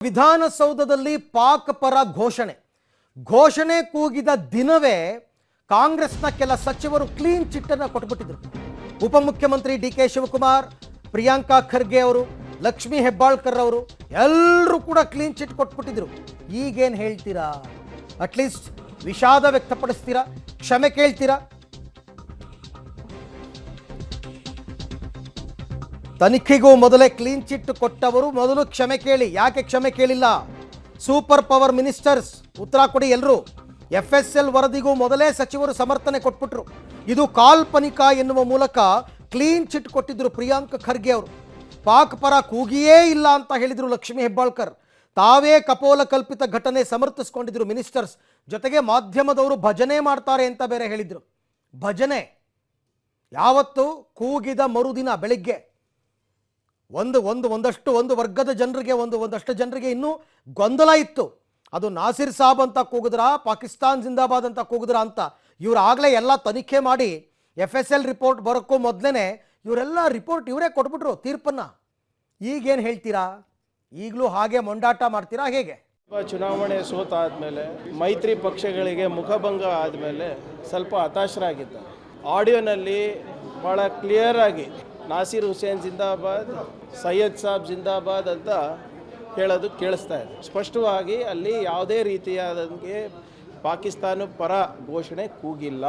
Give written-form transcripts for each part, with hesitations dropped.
ವಿಧಾನಸೌಧದಲ್ಲಿ ಪಾಕ್ ಪರ ಘೋಷಣೆ ಕೂಗಿದ ದಿನವೇ ಕಾಂಗ್ರೆಸ್ನ ಕೆಲ ಸಚಿವರು ಕ್ಲೀನ್ ಚಿಟ್ ಅನ್ನು ಕೊಟ್ಟುಬಿಟ್ಟಿದ್ರು. ಉಪಮುಖ್ಯಮಂತ್ರಿ ಡಿ.ಕೆ. ಶಿವಕುಮಾರ್, ಪ್ರಿಯಾಂಕಾ ಖರ್ಗೆ ಅವರು, ಲಕ್ಷ್ಮೀ ಹೆಬ್ಬಾಳ್ಕರ್ ಅವರು ಎಲ್ಲರೂ ಕೂಡ ಕ್ಲೀನ್ ಚಿಟ್ ಕೊಟ್ಬಿಟ್ಟಿದ್ರು. ಈಗೇನು ಹೇಳ್ತೀರಾ? ಅಟ್ಲೀಸ್ಟ್ ವಿಷಾದ ವ್ಯಕ್ತಪಡಿಸ್ತೀರಾ? ಕ್ಷಮೆ ಕೇಳ್ತೀರಾ? ತನಿಖೆಗೂ ಮೊದಲೇ ಕ್ಲೀನ್ ಚಿಟ್ ಕೊಟ್ಟವರು ಮೊದಲು ಕ್ಷಮೆ ಕೇಳಿ. ಯಾಕೆ ಕ್ಷಮೆ ಕೇಳಿಲ್ಲ? ಸೂಪರ್ ಪವರ್ ಮಿನಿಸ್ಟರ್ಸ್ ಉತ್ತರ ಕೊಡಿ ಎಲ್ಲರೂ. FSL ವರದಿಗೂ ಮೊದಲೇ ಸಚಿವರು ಸಮರ್ಥನೆ ಕೊಟ್ಬಿಟ್ರು. ಇದು ಕಾಲ್ಪನಿಕ ಎನ್ನುವ ಮೂಲಕ ಕ್ಲೀನ್ ಚಿಟ್ ಕೊಟ್ಟಿದ್ರು ಪ್ರಿಯಾಂಕ್ ಖರ್ಗೆ ಅವರು. ಪಾಕ್ ಪರ ಕೂಗಿಯೇ ಇಲ್ಲ ಅಂತ ಹೇಳಿದ್ರು ಲಕ್ಷ್ಮೀ ಹೆಬ್ಬಾಳ್ಕರ್. ತಾವೇ ಕಪೋಲ ಕಲ್ಪಿತ ಘಟನೆ ಸಮರ್ಥಿಸ್ಕೊಂಡಿದ್ರು ಮಿನಿಸ್ಟರ್ಸ್. ಜೊತೆಗೆ ಮಾಧ್ಯಮದವರು ಭಜನೆ ಮಾಡ್ತಾರೆ ಅಂತ ಬೇರೆ ಹೇಳಿದ್ರು. ಭಜನೆ ಯಾವತ್ತು? ಕೂಗಿದ ಮರುದಿನ ಬೆಳಿಗ್ಗೆ ಒಂದು ವರ್ಗದ ಜನರಿಗೆ ಒಂದಷ್ಟು ಜನರಿಗೆ ಇನ್ನೂ ಗೊಂದಲ ಇತ್ತು. ಅದು ನಾಸಿರ್ ಸಾಬ್ ಅಂತ ಕೂಗಿದ್ರಾ, ಪಾಕಿಸ್ತಾನ್ ಜಿಂದಾಬಾದ್ ಅಂತ ಕೂಗಿದ್ರಾ ಅಂತ. ಇವ್ರು ಆಗಲೇ ಎಲ್ಲ ತನಿಖೆ ಮಾಡಿ FSL ರಿಪೋರ್ಟ್ ಬರೋಕ್ಕೂ ಮೊದಲೇ ಇವರೆಲ್ಲ ರಿಪೋರ್ಟ್ ಇವರೇ ಕೊಟ್ಬಿಟ್ರು ತೀರ್ಪನ್ನು. ಈಗೇನು ಹೇಳ್ತೀರಾ? ಈಗಲೂ ಹಾಗೆ ಮೊಂಡಾಟ ಮಾಡ್ತೀರಾ ಹೇಗೆ? ಚುನಾವಣೆ ಸೋತಾದ್ಮೇಲೆ ಮೈತ್ರಿ ಪಕ್ಷಗಳಿಗೆ ಮುಖಭಂಗ ಆದಮೇಲೆ ಸ್ವಲ್ಪ ಹತಾಶರಾಗಿದ್ದಾರೆ. ಆಡಿಯೋನಲ್ಲಿ ಭಾಳ ಕ್ಲಿಯರ್ ಆಗಿ ನಾಸಿರ್ ಹುಸೇನ್ ಜಿಂದಾಬಾದ್, ಸೈಯದ್ ಸಾಬ್ ಜಿಂದಾಬಾದ್ ಅಂತ ಹೇಳೋದು ಕೇಳಿಸ್ತಾ ಇದೆ. ಸ್ಪಷ್ಟವಾಗಿ ಅಲ್ಲಿ ಯಾವುದೇ ರೀತಿಯಾದಂಗೆ ಪಾಕಿಸ್ತಾನ ಪರ ಘೋಷಣೆ ಕೂಗಿಲ್ಲ.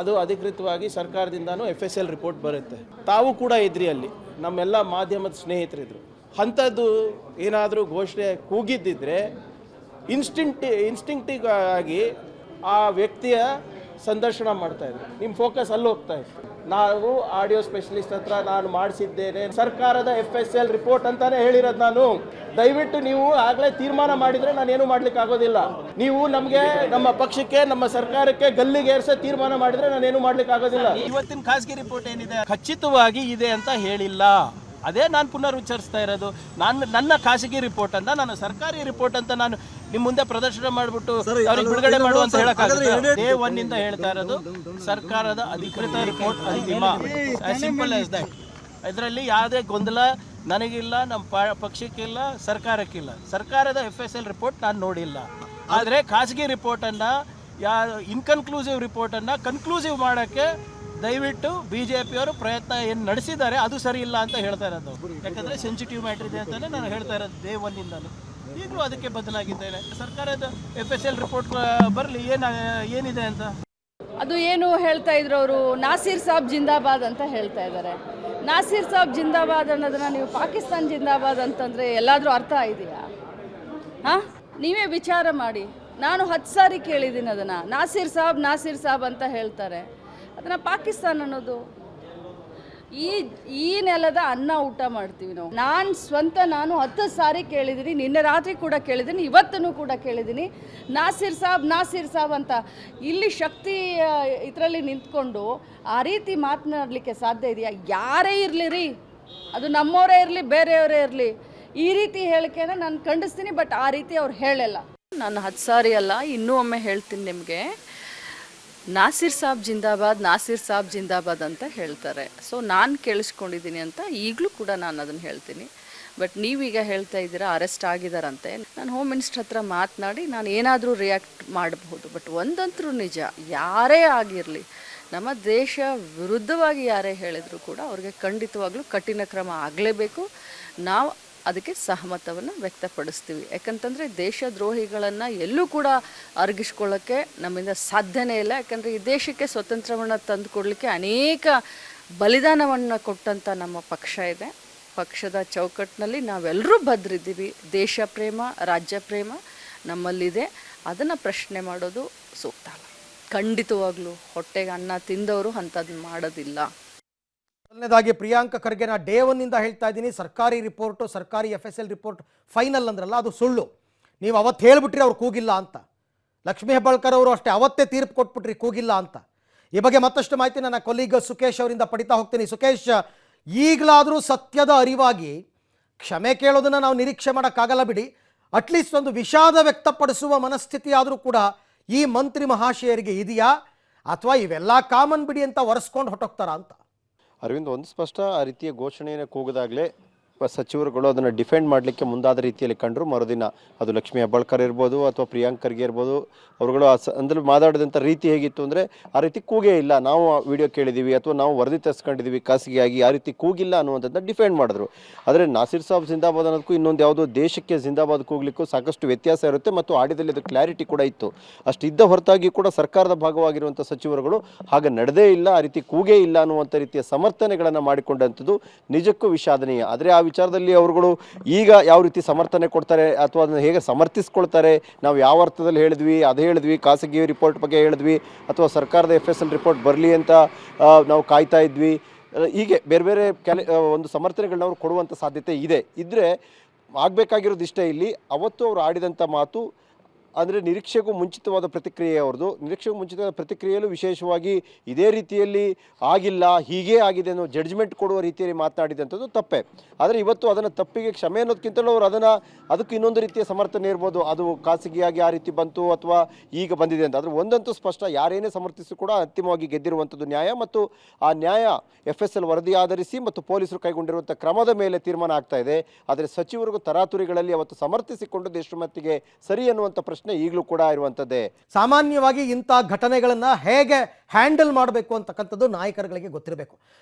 ಅದು ಅಧಿಕೃತವಾಗಿ ಸರ್ಕಾರದಿಂದನೂ FSL ರಿಪೋರ್ಟ್ ಬರುತ್ತೆ. ತಾವು ಕೂಡ ಇದ್ರಿ ಅಲ್ಲಿ, ನಮ್ಮೆಲ್ಲ ಮಾಧ್ಯಮದ ಸ್ನೇಹಿತರಿದ್ರು. ಅಂಥದ್ದು ಏನಾದರೂ ಘೋಷಣೆ ಕೂಗಿದ್ದಿದ್ರೆ ಇನ್ಸ್ಟಿಂಕ್ಟಿವ್ ಆಗಿ ಆ ವ್ಯಕ್ತಿಯ ಸಂದರ್ಶನ ಮಾಡ್ತಾಯಿದ್ರು. ನಿಮ್ಮ ಫೋಕಸ್ ಅಲ್ಲಿ ಹೋಗ್ತಾ ಇತ್ತು. ನಾವು ಆಡಿಯೋ ಸ್ಪೆಷಲಿಸ್ಟ್ ಹತ್ರ ನಾನು ಮಾಡಿಸಿದ್ದೇನೆ, ಸರ್ಕಾರದ FSL ರಿಪೋರ್ಟ್ ಅಂತಾನೆ ಹೇಳಿರೋದು. ನಾನು ದಯವಿಟ್ಟು ನೀವು ಆಗಲೇ ತೀರ್ಮಾನ ಮಾಡಿದರೆ ನಾನೇನು ಮಾಡ್ಲಿಕ್ಕೆ ಆಗೋದಿಲ್ಲ. ನೀವು ನಮಗೆ, ನಮ್ಮ ಪಕ್ಷಕ್ಕೆ, ನಮ್ಮ ಸರ್ಕಾರಕ್ಕೆ ಗಲ್ಲಿಗೆ ಏರ್ಸೋ ತೀರ್ಮಾನ ಮಾಡಿದರೆ ನಾನೇನು ಮಾಡ್ಲಿಕ್ಕೆ ಆಗೋದಿಲ್ಲ. ಇವತ್ತಿನ ಖಾಸಗಿ ರಿಪೋರ್ಟ್ ಏನಿದೆ ಖಚಿತವಾಗಿ ಇದೆ ಅಂತ ಹೇಳಿಲ್ಲ. ಅದೇ ನಾನು ಪುನರುಚ್ಚರಿಸ್ತಾ ಇರೋದು. ನನ್ನ ಖಾಸಗಿ ರಿಪೋರ್ಟ್ ಅಂತ, ನಾನು ಸರ್ಕಾರಿ ರಿಪೋರ್ಟ್ ಅಂತ ನಾನು ನಿಮ್ಮ ಮುಂದೆ ಪ್ರದರ್ಶನ ಮಾಡಿಬಿಟ್ಟು ಅವ್ರಿಗೆ ಬಿಡುಗಡೆ ಮಾಡುವಂತ ಹೇಳಕ್ಕಾಗುತ್ತೆ? ಡೇ ಒನ್ ಇಂದ ಹೇಳ್ತಾ ಇರೋದು ಸರ್ಕಾರದ ಅಧಿಕೃತ ರಿಪೋರ್ಟ್ ಅಂತಿಮ. Simple as that. ಇದರಲ್ಲಿ ಯಾವುದೇ ಗೊಂದಲ ನನಗಿಲ್ಲ, ನಮ್ಮ ಪಕ್ಷಕ್ಕಿಲ್ಲ, ಸರ್ಕಾರಕ್ಕಿಲ್ಲ. ಸರ್ಕಾರದ FSL ರಿಪೋರ್ಟ್ ನಾನು ನೋಡಿಲ್ಲ. ಆದರೆ ಖಾಸಗಿ ರಿಪೋರ್ಟನ್ನು, ಇನ್ಕನ್ಕ್ಲೂಸಿವ್ ರಿಪೋರ್ಟನ್ನು ಕನ್ಕ್ಲೂಸಿವ್ ಮಾಡೋಕ್ಕೆ ದಯವಿಟ್ಟು BJPಯವರು ಪ್ರಯತ್ನ ಏನು ನಡೆಸಿದ್ದಾರೆ ಅದು ಸರಿ ಇಲ್ಲ ಅಂತ ಹೇಳ್ತಾ ಇರೋದು. ಯಾಕಂದರೆ ಸೆನ್ಸಿಟಿವ್ ಮ್ಯಾಟ್ರ್ ಇದೆ ಅಂತಲೇ ನಾನು ಹೇಳ್ತಾ ಇರೋದು ಡೇ ಒನ್ನಿಂದಲೂ. ಈಗಲೂ ಅದಕ್ಕೆ ಬದಲಾಗಿದ್ದೇನೆ. ಸರ್ಕಾರದ FSL ರಿಪೋರ್ಟ್ ಬರಲಿ, ಏನಿದೆ ಅಂತ. ಅದು ಏನು ಹೇಳ್ತಾ ಇದ್ರು ಅವರು, ನಾಸಿರ್ ಸಾಬ್ ಜಿಂದಾಬಾದ್ ಅಂತ ಹೇಳ್ತಾ ಇದ್ದಾರೆ. ನಾಸಿರ್ ಸಾಬ್ ಜಿಂದಾಬಾದ್ ಅನ್ನೋದನ್ನ ನೀವು ಪಾಕಿಸ್ತಾನ್ ಜಿಂದಾಬಾದ್ ಅಂತಂದರೆ ಎಲ್ಲಾದರೂ ಅರ್ಥ ಇದೆಯಾ? ಹಾಂ, ನೀವೇ ವಿಚಾರ ಮಾಡಿ. ನಾನು 10 ಸಾರಿ ಕೇಳಿದ್ದೀನಿ ಅದನ್ನು. ನಾಸಿರ್ ಸಾಬ್ ಅಂತ ಹೇಳ್ತಾರೆ. ಅದನ್ನು ಪಾಕಿಸ್ತಾನ ಅನ್ನೋದು ಈ ನೆಲದ ಅನ್ನ ಊಟ ಮಾಡ್ತೀವಿ ನಾವು. ನಾನು 10 ಸಾರಿ ಕೇಳಿದ್ದೀನಿ. ನಿನ್ನೆ ರಾತ್ರಿ ಕೂಡ ಕೇಳಿದ್ದೀನಿ, ಇವತ್ತೂ ಕೂಡ ಕೇಳಿದ್ದೀನಿ. ನಾಸಿರ್ ಸಾಬ್ ಅಂತ ಇಲ್ಲಿ ಶಕ್ತಿ ಇದರಲ್ಲಿ ನಿಂತ್ಕೊಂಡು ಆ ರೀತಿ ಮಾತನಾಡಲಿಕ್ಕೆ ಸಾಧ್ಯ ಇದೆಯಾ? ಯಾರೇ ಇರಲಿ ರೀ, ಅದು ನಮ್ಮವರೇ ಇರಲಿ, ಬೇರೆಯವರೇ ಇರಲಿ, ಈ ರೀತಿ ಹೇಳಿಕೆನ ನಾನು ಖಂಡಿಸ್ತೀನಿ. ಬಟ್ ಆ ರೀತಿ ಅವ್ರು ಹೇಳಲ್ಲ. ನಾನು 10 ಸಾರಿ ಅಲ್ಲ, ಇನ್ನೂ ಒಮ್ಮೆ ಹೇಳ್ತೀನಿ ನಿಮಗೆ. ನಾಸಿರ್ ಸಾಬ್ ಜಿಂದಾಬಾದ್ ಅಂತ ಹೇಳ್ತಾರೆ. ಸೊ ನಾನು ಕೇಳಿಸ್ಕೊಂಡಿದ್ದೀನಿ ಅಂತ ಈಗಲೂ ಕೂಡ ನಾನು ಅದನ್ನು ಹೇಳ್ತೀನಿ. ಬಟ್ ನೀವೀಗ ಹೇಳ್ತಾ ಇದ್ದೀರಾ ಅರೆಸ್ಟ್ ಆಗಿದ್ದಾರಂತೆ. ನಾನು ಹೋಮ್ ಮಿನಿಸ್ಟರ್ ಹತ್ರ ಮಾತನಾಡಿ ನಾನು ಏನಾದರೂ ರಿಯಾಕ್ಟ್ ಮಾಡಬಹುದು. ಬಟ್ ಒಂದಂತರೂ ನಿಜ, ಯಾರೇ ಆಗಿರಲಿ, ನಮ್ಮ ದೇಶ ವಿರುದ್ಧವಾಗಿ ಯಾರೇ ಹೇಳಿದರೂ ಕೂಡ ಅವ್ರಿಗೆ ಖಂಡಿತವಾಗ್ಲೂ ಕಠಿಣ ಕ್ರಮ ಆಗಲೇಬೇಕು. ನಾವು ಅದಕ್ಕೆ ಸಹಮತವನ್ನು ವ್ಯಕ್ತಪಡಿಸ್ತೀವಿ. ಯಾಕಂತಂದರೆ ದೇಶದ್ರೋಹಿಗಳನ್ನು ಎಲ್ಲೂ ಕೂಡ ಅರಗಿಸ್ಕೊಳ್ಳೋಕ್ಕೆ ನಮ್ಮಿಂದ ಸಾಧ್ಯನೇ ಇಲ್ಲ. ಯಾಕಂದರೆ ಈ ದೇಶಕ್ಕೆ ಸ್ವತಂತ್ರವನ್ನು ತಂದುಕೊಡ್ಲಿಕ್ಕೆ ಅನೇಕ ಬಲಿದಾನವನ್ನು ಕೊಟ್ಟಂಥ ನಮ್ಮ ಪಕ್ಷ ಇದೆ. ಪಕ್ಷದ ಚೌಕಟ್ಟಿನಲ್ಲಿ ನಾವೆಲ್ಲರೂ ಬದ್ರಿದ್ದೀವಿ. ದೇಶ ಪ್ರೇಮ, ರಾಜ್ಯ ಪ್ರೇಮ ನಮ್ಮಲ್ಲಿದೆ. ಅದನ್ನು ಪ್ರಶ್ನೆ ಮಾಡೋದು ಸೂಕ್ತ ಅಲ್ಲ. ಖಂಡಿತವಾಗ್ಲೂ ಹೊಟ್ಟೆಗೆ ಅನ್ನ ತಿಂದವರು ಅಂಥದ್ದು ಮಾಡೋದಿಲ್ಲ. ಮೊದಲನೇದಾಗಿ ಪ್ರಿಯಾಂಕ ಖರ್ಗೆನ ಡೇ ಒನ್ನಿಂದ ಹೇಳ್ತಾ ಇದ್ದೀನಿ, ಸರ್ಕಾರಿ ರಿಪೋರ್ಟು, ಸರ್ಕಾರಿ FSL ರಿಪೋರ್ಟ್ ಫೈನಲ್ ಅಂದ್ರಲ್ಲ, ಅದು ಸುಳ್ಳು. ನೀವು ಅವತ್ತು ಹೇಳ್ಬಿಟ್ರಿ ಅವ್ರು ಕೂಗಿಲ್ಲ ಅಂತ. ಲಕ್ಷ್ಮೀ ಹೆಬ್ಬಾಳ್ಕರ್ ಅವರು ಅಷ್ಟೇ ಅವತ್ತೇ ತೀರ್ಪು ಕೊಟ್ಬಿಟ್ರಿ ಕೂಗಿಲ್ಲ ಅಂತ. ಈ ಬಗ್ಗೆ ಮತ್ತಷ್ಟು ಮಾಹಿತಿ ನನ್ನ ಕೊಲೀಗ್ ಸುಕೇಶ್ ಅವರಿಂದ ಪಡಿತಾ ಹೋಗ್ತೀನಿ. ಸುಕೇಶ್, ಈಗಲಾದರೂ ಸತ್ಯದ ಅರಿವಾಗಿ ಕ್ಷಮೆ ಕೇಳೋದನ್ನು ನಾವು ನಿರೀಕ್ಷೆ ಮಾಡೋಕ್ಕಾಗಲ್ಲ ಬಿಡಿ. ಅಟ್ಲೀಸ್ಟ್ ಒಂದು ವಿಷಾದ ವ್ಯಕ್ತಪಡಿಸುವ ಮನಸ್ಥಿತಿ ಆದರೂ ಕೂಡ ಈ ಮಂತ್ರಿ ಮಹಾಶಯರಿಗೆ ಇದೆಯಾ, ಅಥವಾ ಇವೆಲ್ಲ ಕಾಮನ್ ಬಿಡಿ ಅಂತ ಒರೆಸ್ಕೊಂಡು ಹೊಟ್ಟೋಗ್ತಾರಾ ಅಂತ? ಅರವಿಂದ್, ಒಂದು ಸ್ಪಷ್ಟ, ಆ ರೀತಿಯ ಘೋಷಣೆಯನ್ನು ಕೂಗದಾಗಲೇ ಸಚಿವರುಗಳು ಅದನ್ನು ಡಿಫೆಂಡ್ ಮಾಡಲಿಕ್ಕೆ ಮುಂದಾದ ರೀತಿಯಲ್ಲಿ ಕಂಡರು. ಮರುದಿನ ಅದು ಲಕ್ಷ್ಮೀ ಹೆಬ್ಬಾಳ್ಕರ್ ಇರ್ಬೋದು ಅಥವಾ ಪ್ರಿಯಾಂಕ್ ಖರ್ಗೆ ಇರ್ಬೋದು, ಅವರುಗಳು ಅಂದರೆ ಮಾತಾಡಿದಂಥ ರೀತಿ ಹೇಗಿತ್ತು ಅಂದರೆ ಆ ರೀತಿ ಕೂಗೇ ಇಲ್ಲ, ನಾವು ವಿಡಿಯೋ ಕೇಳಿದ್ದೀವಿ ಅಥವಾ ನಾವು ವರದಿ ತರಿಸ್ಕೊಂಡಿದ್ದೀವಿ ಖಾಸಗಿಯಾಗಿ, ಆ ರೀತಿ ಕೂಗಿಲ್ಲ ಅನ್ನುವಂಥದ್ದನ್ನ ಡಿಫೆಂಡ್ ಮಾಡಿದ್ರು. ಆದರೆ ನಾಸಿರ್ ಸಾಬ್ ಜಿಂದಾಬಾದ್ ಅನ್ನೋದಕ್ಕೂ ಇನ್ನೊಂದು ಯಾವುದೋ ದೇಶಕ್ಕೆ ಜಿಂದಾಬಾದ್ ಕೂಗ್ಲಿಕ್ಕೂ ಸಾಕಷ್ಟು ವ್ಯತ್ಯಾಸ ಇರುತ್ತೆ ಮತ್ತು ಆಡಿಯೋದಲ್ಲಿ ಅದು ಕ್ಲಾರಿಟಿ ಕೂಡ ಇತ್ತು. ಅಷ್ಟಿದ್ದ ಹೊರತಾಗಿ ಕೂಡ ಸರ್ಕಾರದ ಭಾಗವಾಗಿರುವಂಥ ಸಚಿವರುಗಳು ಹಾಗೆ ನಡೆದೇ ಇಲ್ಲ, ಆ ರೀತಿ ಕೂಗೇ ಇಲ್ಲ ಅನ್ನುವಂಥ ರೀತಿಯ ಸಮರ್ಥನೆಗಳನ್ನು ಮಾಡಿಕೊಂಡಂಥದ್ದು ನಿಜಕ್ಕೂ ವಿಷಾದನೀಯ. ಆದರೆ ಆ ವಿಚಾರದಲ್ಲಿ ಅವರುಗಳು ಈಗ ಯಾವ ರೀತಿ ಸಮರ್ಥನೆ ಕೊಡ್ತಾರೆ ಅಥವಾ ಅದನ್ನು ಹೇಗೆ ಸಮರ್ಥಿಸ್ಕೊಳ್ತಾರೆ, ನಾವು ಯಾವ ಅರ್ಥದಲ್ಲಿ ಹೇಳಿದ್ವಿ ಅದು ಹೇಳಿದ್ವಿ, ಖಾಸಗಿ ರಿಪೋರ್ಟ್ ಬಗ್ಗೆ ಹೇಳಿದ್ವಿ ಅಥವಾ ಸರ್ಕಾರದ FSL ರಿಪೋರ್ಟ್ ಬರಲಿ ಅಂತ ನಾವು ಕಾಯ್ತಾ ಇದ್ವಿ, ಹೀಗೆ ಬೇರೆ ಬೇರೆ ಒಂದು ಸಮರ್ಥನೆಗಳನ್ನ ಅವರು ಕೊಡುವಂಥ ಸಾಧ್ಯತೆ ಇದ್ದರೆ ಆಗಬೇಕಾಗಿರೋದು ಇಷ್ಟೇ. ಇಲ್ಲಿ ಅವತ್ತು ಅವರು ಆಡಿದಂಥ ಮಾತು ಅಂದರೆ ನಿರೀಕ್ಷೆಗೂ ಮುಂಚಿತವಾದ ಪ್ರತಿಕ್ರಿಯೆ ಅವ್ರದ್ದು. ನಿರೀಕ್ಷೆಗೂ ಮುಂಚಿತವಾದ ಪ್ರತಿಕ್ರಿಯೆಯಲ್ಲೂ ವಿಶೇಷವಾಗಿ ಇದೇ ರೀತಿಯಲ್ಲಿ ಆಗಿಲ್ಲ, ಹೀಗೇ ಆಗಿದೆ ಅನ್ನೋ ಜಡ್ಜ್ಮೆಂಟ್ ಕೊಡುವ ರೀತಿಯಲ್ಲಿ ಮಾತನಾಡಿದಂಥದ್ದು ತಪ್ಪೇ. ಆದರೆ ಇವತ್ತು ಅದನ್ನು ತಪ್ಪಿಗೆ ಕ್ಷಮೆ ಅನ್ನೋದಕ್ಕಿಂತಲೂ ಅವರು ಅದಕ್ಕೆ ಇನ್ನೊಂದು ರೀತಿಯ ಸಮರ್ಥನೆ ಇರ್ಬೋದು, ಅದು ಖಾಸಗಿಯಾಗಿ ಆ ರೀತಿ ಬಂತು ಅಥವಾ ಈಗ ಬಂದಿದೆ ಅಂತ. ಆದರೆ ಒಂದಂತೂ ಸ್ಪಷ್ಟ, ಯಾರೇನೇ ಸಮರ್ಥಿಸಿ ಕೂಡ ಅಂತಿಮವಾಗಿ ಗೆದ್ದಿರುವಂಥದ್ದು ನ್ಯಾಯ ಮತ್ತು ಆ ನ್ಯಾಯ FSL ವರದಿ ಆಧರಿಸಿ ಮತ್ತು ಪೊಲೀಸರು ಕೈಗೊಂಡಿರುವಂಥ ಕ್ರಮದ ಮೇಲೆ ತೀರ್ಮಾನ ಆಗ್ತಾ ಇದೆ. ಆದರೆ ಸಚಿವರಿಗೂ ತರಾತುರಿಗಳಲ್ಲಿ ಅವತ್ತು ಸಮರ್ಥಿಸಿಕೊಂಡು ಎಷ್ಟು ಮಟ್ಟಿಗೆ ಸರಿ ಅನ್ನುವಂಥ ಪ್ರಶ್ನೆ ಈಗಲೂ ಕೂಡ ಇರುವಂಥದ್ದೇ. ಸಾಮಾನ್ಯವಾಗಿ ಇಂಥ ಘಟನೆಗಳನ್ನು ಹೇಗೆ ಹ್ಯಾಂಡಲ್ ಮಾಡಬೇಕು ಅಂತಕ್ಕಂಥದ್ದು ನಾಯಕರುಗಳಿಗೆ ಗೊತ್ತಿರಬೇಕು.